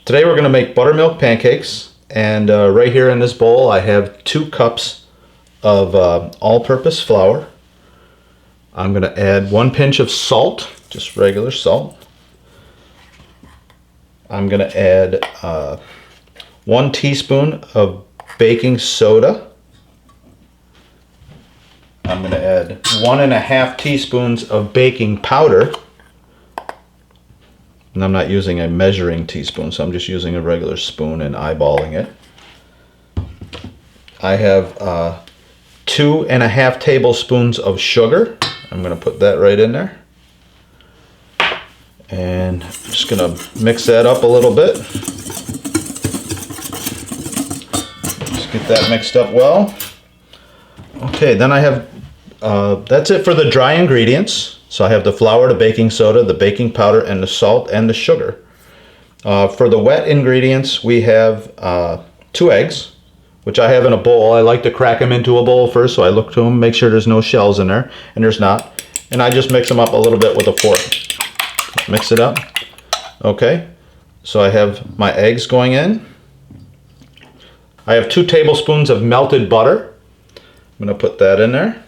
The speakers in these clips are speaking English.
Today we're going to make buttermilk pancakes, and right here in this bowl I have 2 cups of all-purpose flour. I'm going to add 1 pinch of salt, just regular salt. I'm going to add 1 teaspoon of baking soda. I'm going to add 1.5 teaspoons of baking powder. And I'm not using a measuring teaspoon, so I'm just using a regular spoon and eyeballing it. I have 2.5 tablespoons of sugar. I'm going to put that right in there. And I'm just going to mix that up a little bit. Just get that mixed up well. Okay, then I have, that's it for the dry ingredients. So I have the flour, the baking soda, the baking powder, and the salt and the sugar. For the wet ingredients, we have 2 eggs, which I have in a bowl. I like to crack them into a bowl first, so I look to them, make sure there's no shells in there, and there's not. And I just mix them up a little bit with a fork. Mix it up. Okay, so I have my eggs going in. I have 2 tablespoons of melted butter. I'm going to put that in there.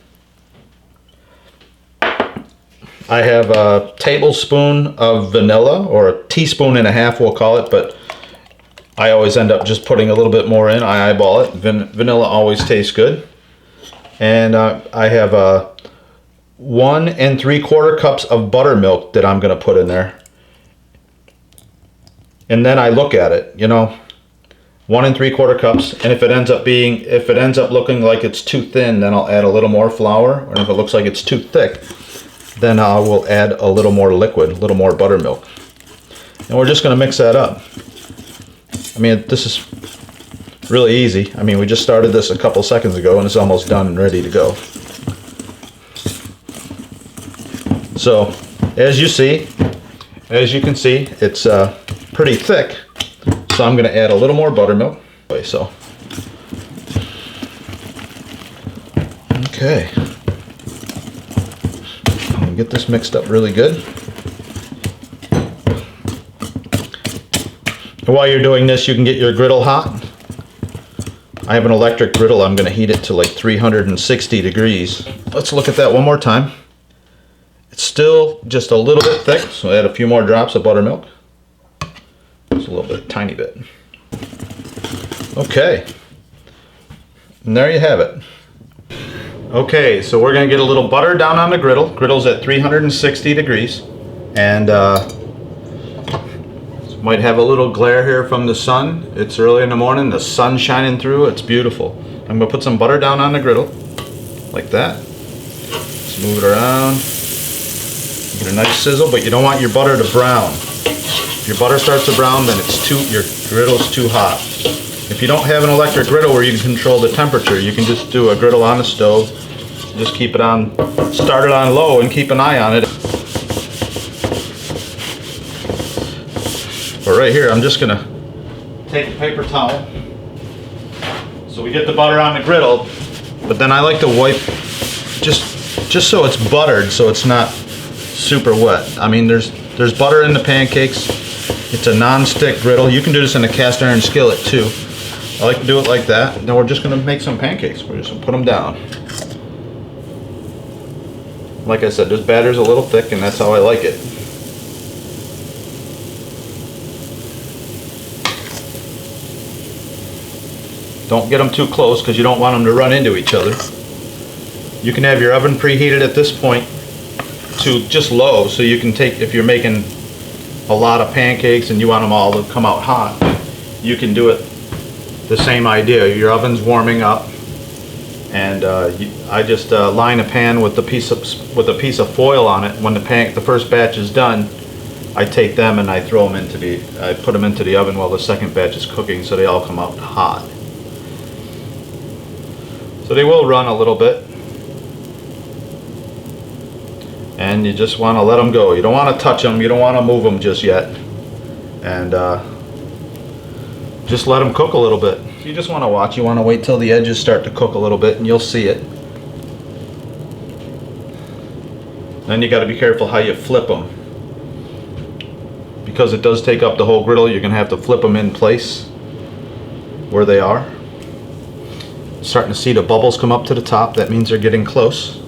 I have a tablespoon of vanilla, or a teaspoon and a half we'll call it, but I always end up just putting a little bit more in. I eyeball it. Vanilla always tastes good. And I have 1 3/4 cups of buttermilk that I'm going to put in there. And then I look at it, 1 3/4 cups, and if it ends up looking like it's too thin, then I'll add a little more flour, and if it looks like it's too thick, then I will add a little more liquid, a little more buttermilk. And we're just going to mix that up. I mean, this is really easy. I mean, we just started this a couple seconds ago and it's almost done and ready to go. So, as you can see, it's pretty thick. So I'm going to add a little more buttermilk. Okay. Get this mixed up really good. And while you're doing this, you can get your griddle hot. I have an electric griddle. I'm going to heat it to like 360 degrees. Let's look at that one more time. It's still just a little bit thick, so add a few more drops of buttermilk. Just a little bit, tiny bit. Okay. And there you have it. Okay, so we're going to get a little butter down on the griddle. Griddle's at 360 degrees. And might have a little glare here from the sun. It's early in the morning, the sun's shining through. It's beautiful. I'm going to put some butter down on the griddle, like that. Just move it around. Get a nice sizzle, but you don't want your butter to brown. If your butter starts to brown, then your griddle's too hot. If you don't have an electric griddle where you can control the temperature, you can just do a griddle on the stove. Just keep it on, start it on low and keep an eye on it. But right here, I'm just gonna take a paper towel. So we get the butter on the griddle, but then I like to wipe just so it's buttered, so it's not super wet. I mean, there's butter in the pancakes. It's a non-stick griddle. You can do this in a cast iron skillet too. I like to do it like that. Then we're just going to make some pancakes. We're just going to put them down. Like I said, this batter's a little thick, and that's how I like it. Don't get them too close because you don't want them to run into each other. You can have your oven preheated at this point to just low, so you can take, if you're making a lot of pancakes and you want them all to come out hot, you can do it the same idea. Your oven's warming up, and I just line a pan with a piece of foil on it. When the first batch is done, I take them and I put them into the oven while the second batch is cooking, so they all come out hot. So they will run a little bit, and you just want to let them go. You don't want to touch them. You don't want to move them just yet, and just let them cook a little bit. You just want to watch. You want to wait till the edges start to cook a little bit, and you'll see it. Then you got to be careful how you flip them, because it does take up the whole griddle, you're gonna have to flip them in place where they are. Starting to see the bubbles come up to the top. That means they're getting close.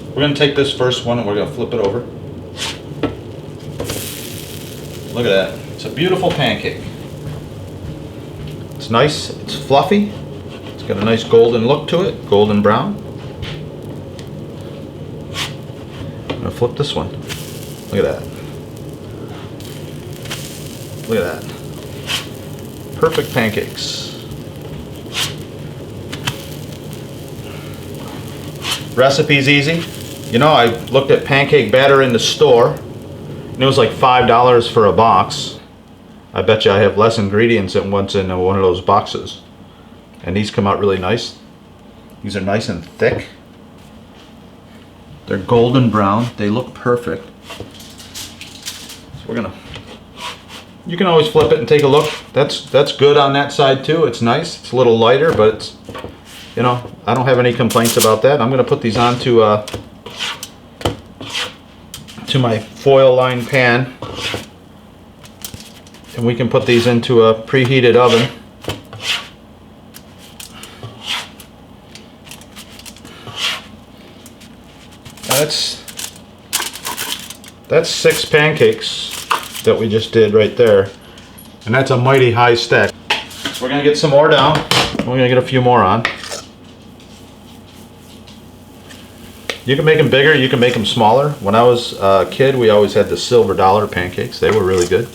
We're gonna take this first one and we're gonna flip it over. Look at that. It's a beautiful pancake. It's nice, it's fluffy. It's got a nice golden look to it, golden brown. I'm gonna flip this one. Look at that. Look at that. Perfect pancakes. Recipe's easy. You know, I looked at pancake batter in the store, and it was like $5 for a box. I bet you I have less ingredients than what's in one of those boxes. And these come out really nice. These are nice and thick. They're golden brown. They look perfect. So we're gonna, you can always flip it and take a look. That's good on that side too. It's nice. It's a little lighter, but it's, you know, I don't have any complaints about that. I'm gonna put these onto to my foil lined pan, and we can put these into a preheated oven. That's 6 pancakes that we just did right there, and that's a mighty high stack. So we're gonna get some more down. We're gonna get a few more on. You can make them bigger, you can make them smaller. When I was a kid, we always had the silver dollar pancakes. They were really good.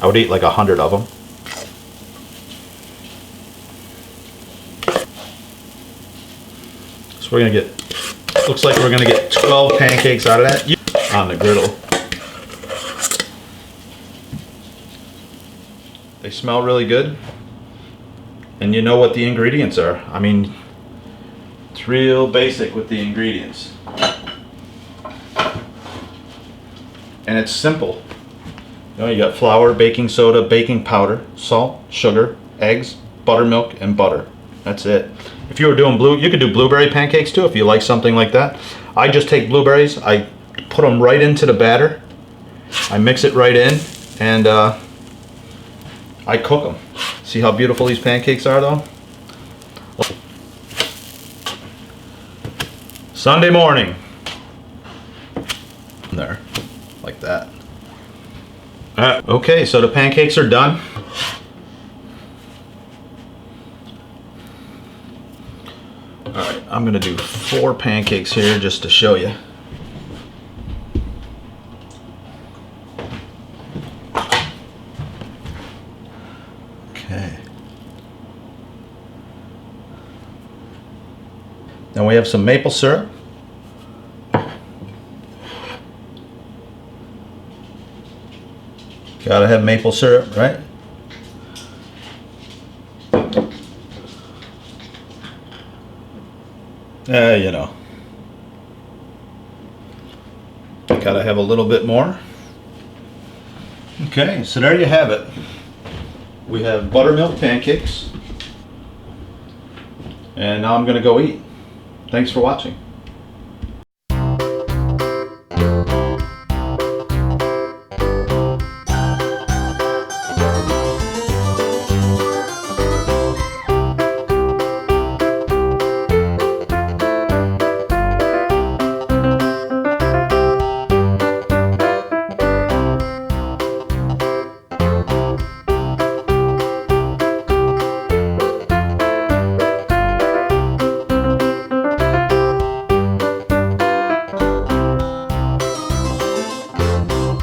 I would eat like 100 of them. So we're gonna get, looks like we're gonna get 12 pancakes out of that on the griddle. They smell really good. And you know what the ingredients are. I mean, it's real basic with the ingredients. And it's simple. You know, you got flour, baking soda, baking powder, salt, sugar, eggs, buttermilk, and butter. That's it. If you were doing you could do blueberry pancakes too if you like something like that. I just take blueberries, I put them right into the batter, I mix it right in, and I cook them. See how beautiful these pancakes are though? Sunday morning. There, like that. Okay, so the pancakes are done. Alright, I'm gonna do 4 pancakes here just to show you. Okay. Then we have some maple syrup. Gotta have maple syrup, right? You know. Gotta have a little bit more. Okay, so there you have it. We have buttermilk pancakes. And now I'm gonna go eat. Thanks for watching.